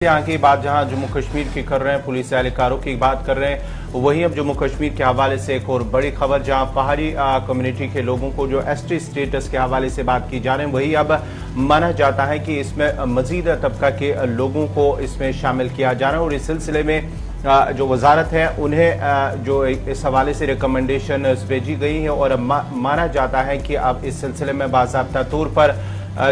यहाँ की बात जहाँ जम्मू कश्मीर की कर रहे हैं, पुलिस एहलकारों की बात कर रहे हैं, वहीं अब जम्मू कश्मीर के हवाले से एक और बड़ी खबर जहाँ पहाड़ी कम्युनिटी के लोगों को जो एसटी स्टेटस के हवाले से बात की जा रही है, वही अब माना जाता है कि इसमें मजीद तबका के लोगों को इसमें शामिल किया जा रहा है। और इस सिलसिले में जो वजारत है उन्हें जो इस हवाले से रिकमेंडेशन भेजी गई है और माना जाता है कि अब इस सिलसिले में बाज़ाब्ता तौर पर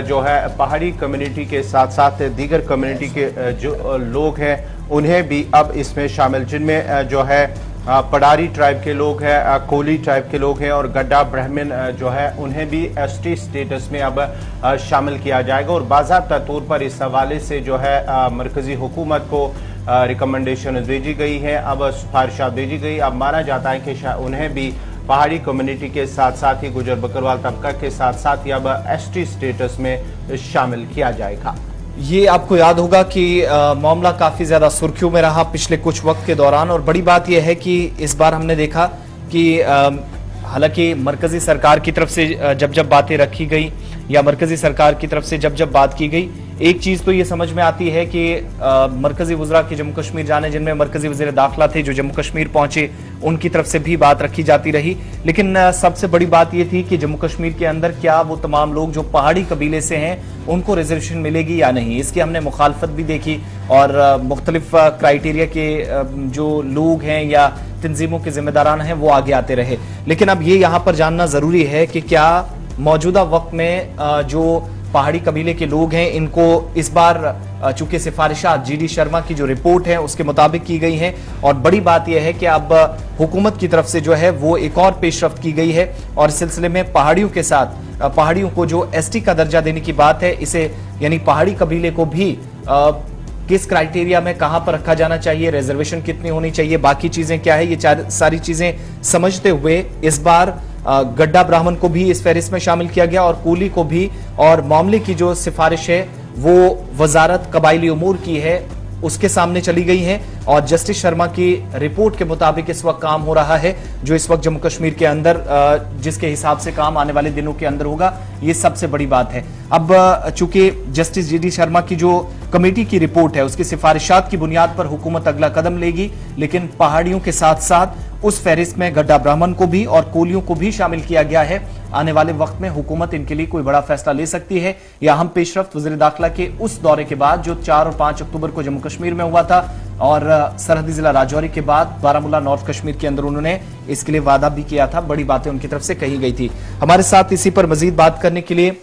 जो है पहाड़ी कम्युनिटी के साथ साथ दीगर कम्युनिटी के जो लोग हैं उन्हें भी अब इसमें शामिल, जिनमें जो है पडारी ट्राइब के लोग हैं, कोली ट्राइब के लोग हैं और गड्ढा ब्राह्मण जो है उन्हें भी एसटी स्टेटस में अब शामिल किया जाएगा। और बाज़ाब्ता तौर पर इस हवाले से जो है मरकजी हुकूमत को रिकमेंडेशन भेजी गई है, अब सिफारिशात भेजी गई। अब माना जाता है कि उन्हें भी पहाड़ी कम्युनिटी के साथ साथ ही गुजर बकरवाल तबका के साथ साथ ही अब एसटी स्टेटस में शामिल किया जाएगा। ये आपको याद होगा कि मामला काफी ज्यादा सुर्खियों में रहा पिछले कुछ वक्त के दौरान, और बड़ी बात यह है कि इस बार हमने देखा कि हालांकि मरकजी सरकार की तरफ से जब बातें रखी गई या मरकजी सरकार की तरफ से जब बात की गई, एक चीज तो ये समझ में आती है कि मरकजी वज़रा के जम्मू कश्मीर जाने, जिनमें मरकजी वज़ीर दाखिला थे जो जम्मू कश्मीर पहुंचे, उनकी तरफ से भी बात रखी जाती रही। लेकिन सबसे बड़ी बात ये थी कि जम्मू कश्मीर के अंदर क्या वो तमाम लोग जो पहाड़ी कबीले से हैं उनको रिजर्वेशन मिलेगी या नहीं, इसकी हमने मुखालफत भी देखी और मुख्तलिफ क्राइटेरिया के जो लोग हैं या तंजीमों के जिम्मेदारान हैं वो आगे आते रहे। लेकिन अब ये यहाँ पर जानना जरूरी है कि क्या मौजूदा वक्त में जो पहाड़ी कबीले के लोग हैं इनको इस बार चूंकि सिफारिशात जीडी शर्मा की जो रिपोर्ट है उसके मुताबिक की गई हैं, और बड़ी बात यह है कि अब हुकूमत की तरफ से जो है वो एक और पेशरफ्त की गई है और इस सिलसिले में पहाड़ियों के साथ पहाड़ियों को जो एसटी का दर्जा देने की बात है, इसे यानी पहाड़ी कबीले को भी किस क्राइटेरिया में कहां पर रखा जाना चाहिए, रिजर्वेशन कितनी होनी चाहिए, बाकी चीजें क्या है, ये सारी चीजें समझते हुए इस बार गड्ढा ब्राह्मण को भी इस फहरिस्त में शामिल किया गया और कूली को भी। और मामले की जो सिफारिश है वो वजारत कबायली उमूर की है, उसके सामने चली गई है और जस्टिस शर्मा की रिपोर्ट के मुताबिक इस वक्त काम हो रहा है, जो इस वक्त जम्मू कश्मीर के अंदर जिसके हिसाब से काम आने वाले दिनों के अंदर होगा, ये सबसे बड़ी बात है। अब चूंकि जस्टिस जीडी शर्मा की जो कमेटी की रिपोर्ट है उसकी सिफारिशात की बुनियाद पर हुकूमत अगला कदम लेगी, लेकिन पहाड़ियों के साथ साथ उस फहरिस्त में गड्ढा ब्राह्मण को भी और कोलियों को भी शामिल किया गया है। आने वाले वक्त में हुकूमत इनके लिए कोई बड़ा फैसला ले सकती है या हम पेशरफ्त वज़ीर दाखिला के उस दौरे के बाद जो 4 और 5 अक्टूबर को जम्मू कश्मीर में हुआ था और सरहदी जिला राजौरी के बाद बारामूला नॉर्थ कश्मीर के अंदर उन्होंने इसके लिए वादा भी किया था, बड़ी बातें उनकी तरफ से कही गई थी। हमारे साथ इसी पर मजीद बात करने के लिए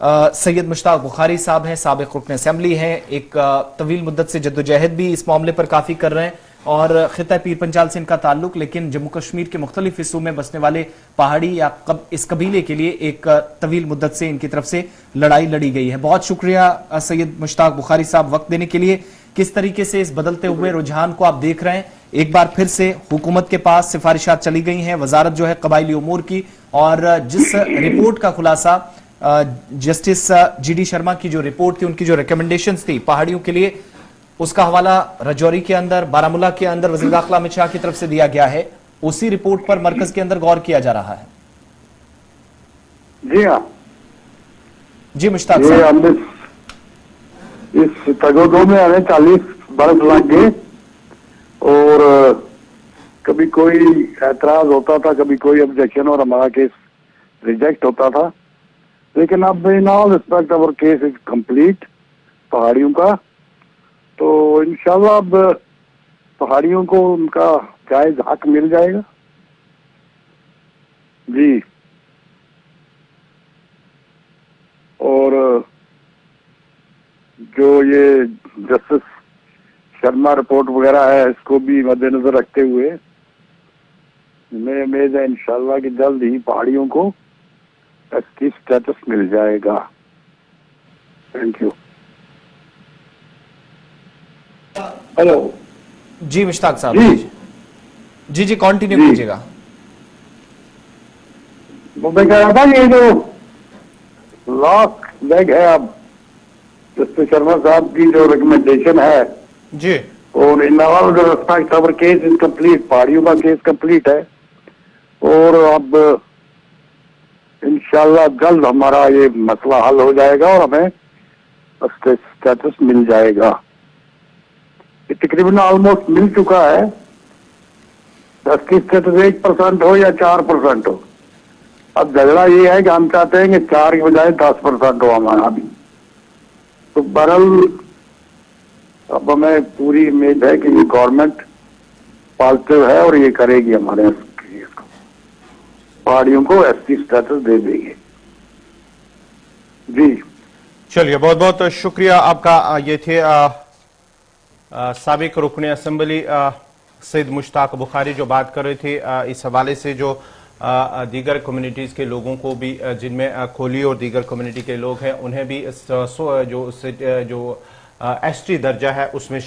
सैयद मुश्ताक बुखारी साहब हैं, साबिक रुकन असेंबली हैं, एक तवील मुद्दत से जद्दोजहद भी इस मामले पर काफी कर रहे हैं और खिता पीर पंजाल से इनका ताल्लुक, लेकिन जम्मू कश्मीर के मुख्तलिफ हिस्सों में बसने वाले पहाड़ी या इस कबीले के लिए एक तवील मुद्दत से इनकी तरफ से लड़ाई लड़ी गई है। बहुत शुक्रिया सैयद मुश्ताक बुखारी साहब वक्त देने के लिए। किस तरीके से इस बदलते हुए रुझान को आप देख रहे हैं? एक बार फिर से हुकूमत के पास सिफारिशात चली गई हैं, वजारत जो है कबायली उमूर की, और जिस रिपोर्ट का खुलासा जस्टिस जीडी शर्मा की जो रिपोर्ट थी, उनकी जो रिकमेंडेशंस थी पहाड़ियों के लिए, उसका हवाला राजौरी के अंदर, बारामूला के अंदर वज़ीर दाखिला अमित शाह की तरफ से दिया गया है। उसी रिपोर्ट पर मरकज के अंदर गौर किया जा रहा है। जी हाँ जी मुश्ताक जी, हमने इस तगोदो में हमें 40 बरस लग गए और कभी कोई एतराज होता था, कभी कोई ऑब्जेक्शन और हमारा केस रिजेक्ट होता था। लेकिन अब in all respect our case is complete पहाड़ियों का, तो इंशाल्लाह अब पहाड़ियों को उनका जायज हक मिल जाएगा। जी, और जो ये जस्टिस शर्मा रिपोर्ट वगैरह है, इसको भी मद्देनजर रखते हुए मैं उम्मीद है इंशाल्लाह कि जल्द ही पहाड़ियों को एसटी स्टेटस मिल जाएगा। Thank you. हेलो जी मुश्ताक साहब, जी जी कंटिन्यू कीजिएगा। मैं कह रहा था ये जो लास्ट लेग है अब जस्टिस शर्मा साहब की जो रिकमेंडेशन है जी, और in all the respect our case is complete, पहाड़ियों का केस कंप्लीट है और अब इंशाल्लाह जल्द हमारा ये मसला हल हो जाएगा और हमें स्टेटस मिल जाएगा। ये तकरीबन ऑलमोस्ट मिल चुका है। 10% 1% हो या 4% हो। अब झगड़ा ये है कि हम चाहते हैं कि 4 की बजाय 10% हो हमारा भी। तो बहरहाल अब हमें पूरी उम्मीद है कि ये गवर्नमेंट पॉजिटिव है और ये करेगी, हमारे पहाड़ियों को एसटी स्टेटस दे देगी। जी चलिए, बहुत बहुत शुक्रिया आपका। ये थे साबिक रुकने असेंबली सैयद मुश्ताक बुखारी जो बात कर रहे थे इस हवाले से, जो दीगर कम्युनिटीज के लोगों को भी, जिनमें कोली और दीगर कम्युनिटी के लोग हैं, उन्हें भी जो एसटी दर्जा है उसमें